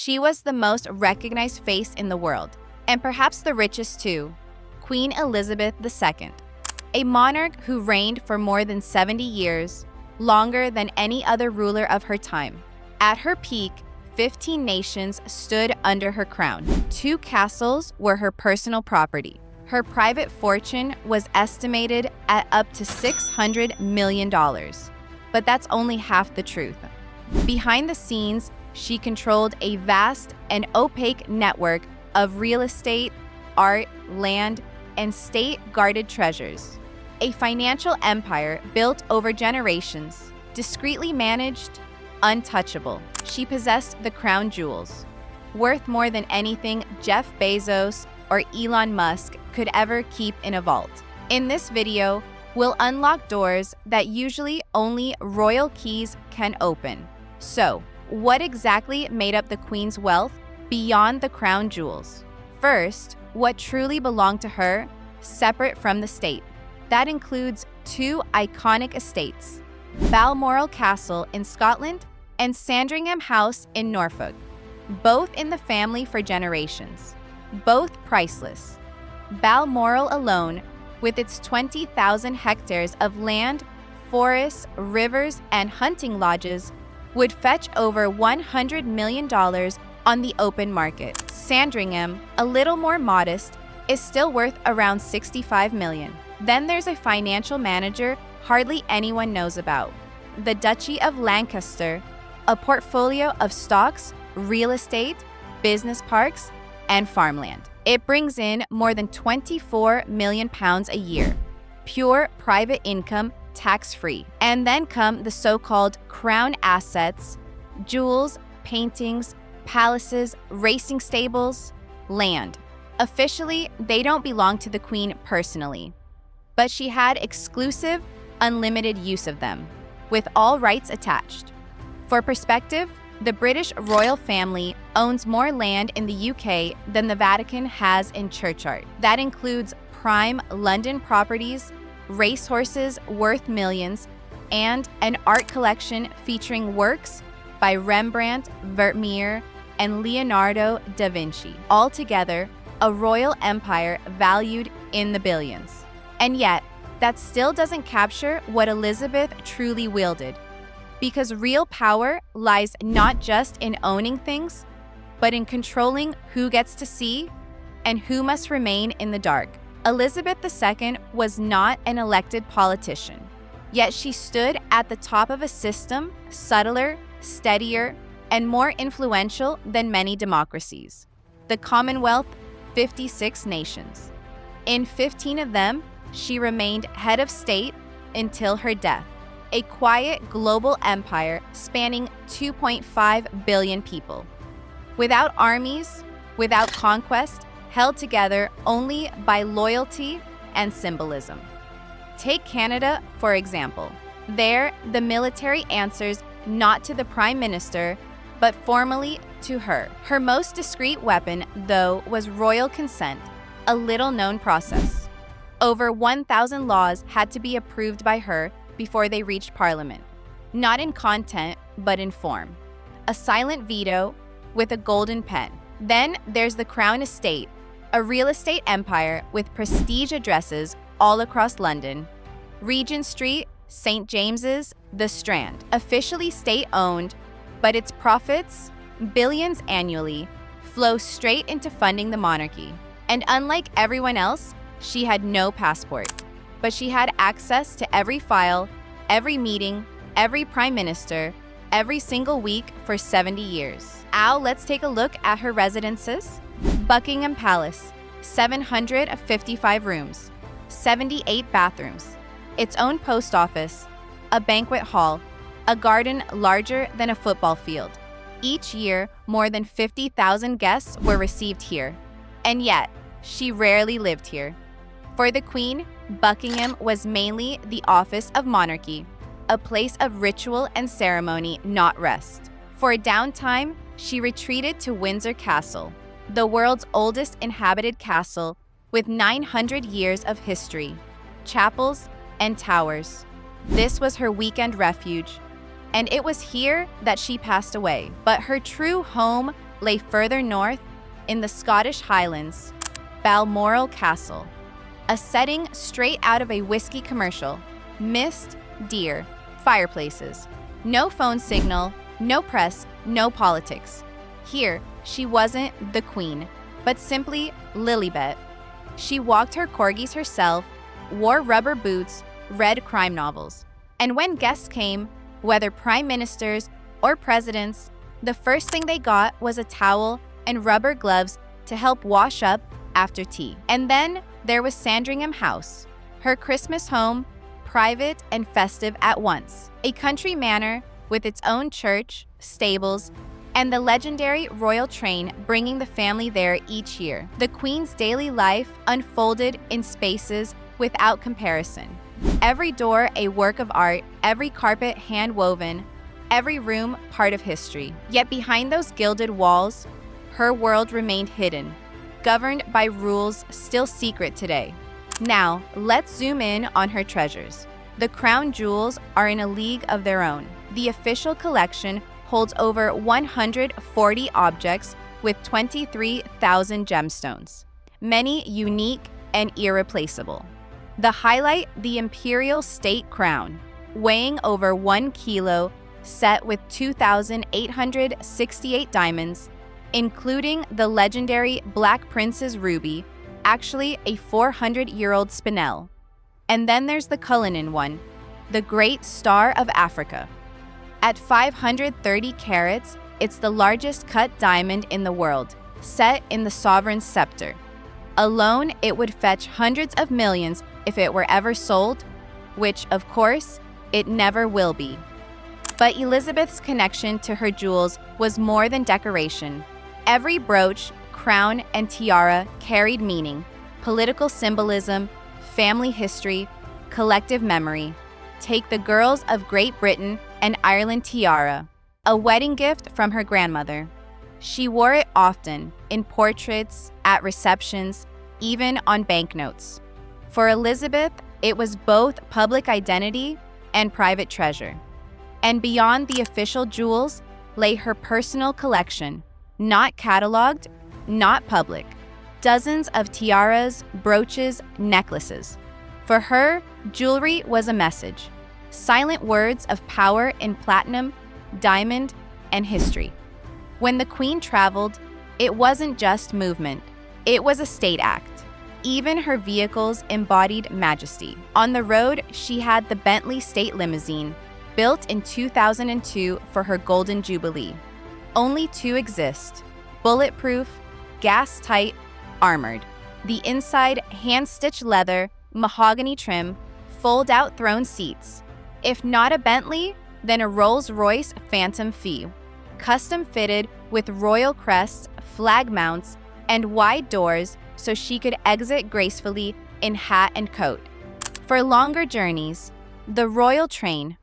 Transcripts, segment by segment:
She was the most recognized face in the world, and perhaps the richest too, Queen Elizabeth II, a monarch who reigned for more than 70 years, longer than any other ruler of her time. At her peak, 15 nations stood under her crown. 2 castles were her personal property. Her private fortune was estimated at up to $600 million. But that's only half the truth. Behind the scenes, she controlled a vast and opaque network of real estate, art, land, and state-guarded treasures. A financial empire built over generations, discreetly managed, untouchable. She possessed the crown jewels, worth more than anything Jeff Bezos or Elon Musk could ever keep in a vault. In this video, we'll unlock doors that usually only royal keys can open. So, what exactly made up the Queen's wealth beyond the crown jewels? First, what truly belonged to her, separate from the state. That includes 2 iconic estates, Balmoral Castle in Scotland and Sandringham House in Norfolk, both in the family for generations, both priceless. Balmoral alone, with its 20,000 hectares of land, forests, rivers, and hunting lodges, would fetch over $100 million on the open market. Sandringham, a little more modest, is still worth around $65 million. Then there's a financial manager hardly anyone knows about, the Duchy of Lancaster, a portfolio of stocks, real estate, business parks, and farmland. It brings in more than £24 million a year, pure private income, tax-free. And then come the so-called crown assets, jewels, paintings, palaces, racing stables, land. Officially, they don't belong to the Queen personally, but she had exclusive, unlimited use of them, with all rights attached. For perspective, the British royal family owns more land in the UK than the Vatican has in church art. That includes prime London properties, racehorses worth millions, and an art collection featuring works by Rembrandt, Vermeer, and Leonardo da Vinci. Altogether, a royal empire valued in the billions. And yet, that still doesn't capture what Elizabeth truly wielded, because real power lies not just in owning things, but in controlling who gets to see and who must remain in the dark. Elizabeth II was not an elected politician, yet she stood at the top of a system subtler, steadier, and more influential than many democracies. The Commonwealth, 56 nations. In 15 of them, she remained head of state until her death. A quiet global empire spanning 2.5 billion people. Without armies, without conquest, held together only by loyalty and symbolism. Take Canada, for example. There, the military answers not to the Prime Minister, but formally to her. Her most discreet weapon, though, was royal consent, a little-known process. Over 1,000 laws had to be approved by her before they reached Parliament, not in content, but in form. A silent veto with a golden pen. Then there's the Crown Estate, a real estate empire with prestige addresses all across London. Regent Street, St. James's, The Strand. Officially state-owned, but its profits, billions annually, flow straight into funding the monarchy. And unlike everyone else, she had no passport. But she had access to every file, every meeting, every prime minister, every single week for 70 years. Now let's take a look at her residences. Buckingham Palace, 755 rooms, 78 bathrooms, its own post office, a banquet hall, a garden larger than a football field. Each year, more than 50,000 guests were received here. And yet, she rarely lived here. For the Queen, Buckingham was mainly the office of monarchy, a place of ritual and ceremony, not rest. For downtime, she retreated to Windsor Castle, the world's oldest inhabited castle with 900 years of history, chapels, and towers. This was her weekend refuge, and it was here that she passed away. But her true home lay further north in the Scottish Highlands, Balmoral Castle, a setting straight out of a whiskey commercial. Mist, deer, fireplaces. No phone signal, no press, no politics. Here, she wasn't the queen, but simply Lilibet. She walked her corgis herself, wore rubber boots, read crime novels. And when guests came, whether prime ministers or presidents, the first thing they got was a towel and rubber gloves to help wash up after tea. And then there was Sandringham House, her Christmas home, private and festive at once. A country manor with its own church, stables, and the legendary royal train bringing the family there each year. The Queen's daily life unfolded in spaces without comparison. Every door a work of art, every carpet hand-woven, every room part of history. Yet behind those gilded walls, her world remained hidden, governed by rules still secret today. Now, let's zoom in on her treasures. The crown jewels are in a league of their own. The official collection holds over 140 objects with 23,000 gemstones, many unique and irreplaceable. The highlight, the imperial state crown, weighing over 1 kilo, set with 2,868 diamonds, including the legendary Black Prince's ruby, actually a 400-year-old spinel. And then there's the Cullinan one, the Great Star of Africa. At 530 carats, it's the largest cut diamond in the world, set in the sovereign's scepter. Alone, it would fetch hundreds of millions if it were ever sold, which, of course, it never will be. But Elizabeth's connection to her jewels was more than decoration. Every brooch, crown, and tiara carried meaning, political symbolism, family history, collective memory. Take the girls of Great Britain and Ireland tiara, a wedding gift from her grandmother. She wore it often, in portraits, at receptions, even on banknotes. For Elizabeth, it was both public identity and private treasure. And beyond the official jewels lay her personal collection, not cataloged, not public. Dozens of tiaras, brooches, necklaces. For her, jewelry was a message. Silent words of power in platinum, diamond, and history. When the Queen traveled, it wasn't just movement. It was a state act. Even her vehicles embodied majesty. On the road, she had the Bentley State Limousine, built in 2002 for her Golden Jubilee. Only two exist: bulletproof, gas-tight, armored. The inside, hand-stitched leather, mahogany trim, fold-out throne seats. If not a Bentley, then a Rolls-Royce Phantom Phi, custom-fitted with royal crests, flag mounts, and wide doors so she could exit gracefully in hat and coat. For longer journeys, the royal train,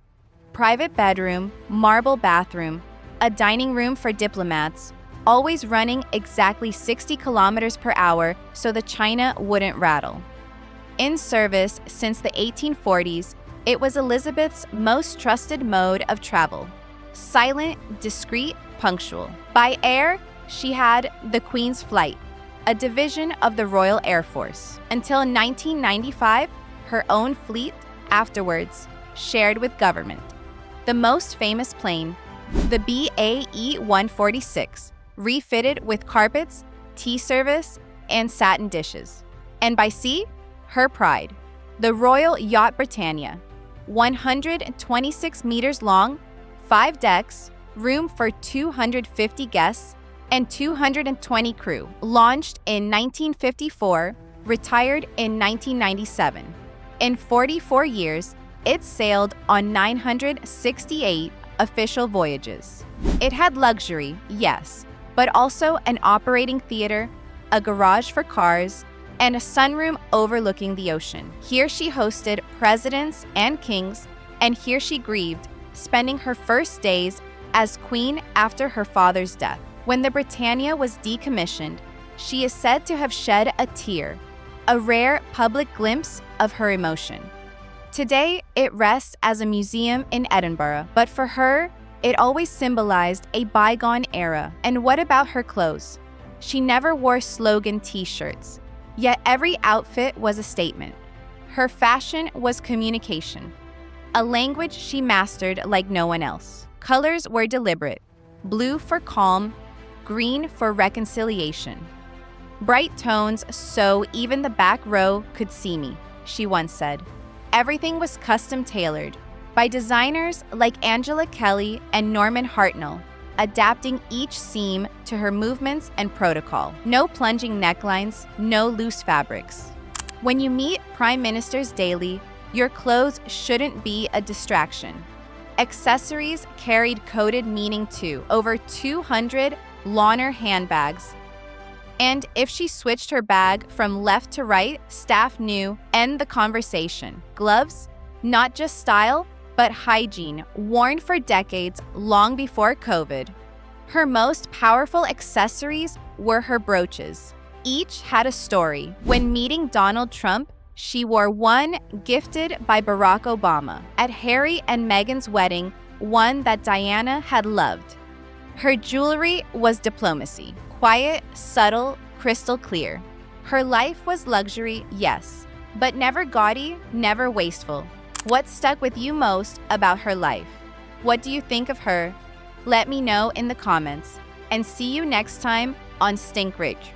private bedroom, marble bathroom, a dining room for diplomats, always running exactly 60 kilometers per hour so the china wouldn't rattle. In service since the 1840s, it was Elizabeth's most trusted mode of travel. Silent, discreet, punctual. By air, she had the Queen's Flight, a division of the Royal Air Force. Until 1995, her own fleet, afterwards, shared with government. The most famous plane, the BAE-146, refitted with carpets, tea service, and satin dishes. And by sea, her pride, the Royal Yacht Britannia, 126 meters long, 5 decks, room for 250 guests, and 220 crew. Launched in 1954, retired in 1997. In 44 years, it sailed on 968 official voyages. It had luxury, yes, but also an operating theater, a garage for cars, and a sunroom overlooking the ocean. Here she hosted presidents and kings, and here she grieved, spending her first days as queen after her father's death. When the Britannia was decommissioned, she is said to have shed a tear, a rare public glimpse of her emotion. Today, it rests as a museum in Edinburgh, but for her, It always symbolized a bygone era. And what about her clothes? She never wore slogan t-shirts, yet every outfit was a statement. Her fashion was communication, a language she mastered like no one else. Colors were deliberate: blue for calm, green for reconciliation. Bright tones so even the back row could see me, she once said. Everything was custom tailored by designers like Angela Kelly and Norman Hartnell, adapting each seam to her movements and protocol. No plunging necklines, no loose fabrics. When you meet prime ministers daily, your clothes shouldn't be a distraction. Accessories carried coded meaning too, over 200 Launer handbags. And if she switched her bag from left to right, staff knew, end the conversation. Gloves, not just style, but hygiene, worn for decades, long before COVID. Her most powerful accessories were her brooches. Each had a story. When meeting Donald Trump, she wore one gifted by Barack Obama. At Harry and Meghan's wedding, one that Diana had loved. Her jewelry was diplomacy, quiet, subtle, crystal clear. Her life was luxury, yes, but never gaudy, never wasteful. What stuck with you most about her life? What do you think of her? Let me know in the comments, and see you next time on Stink Rich.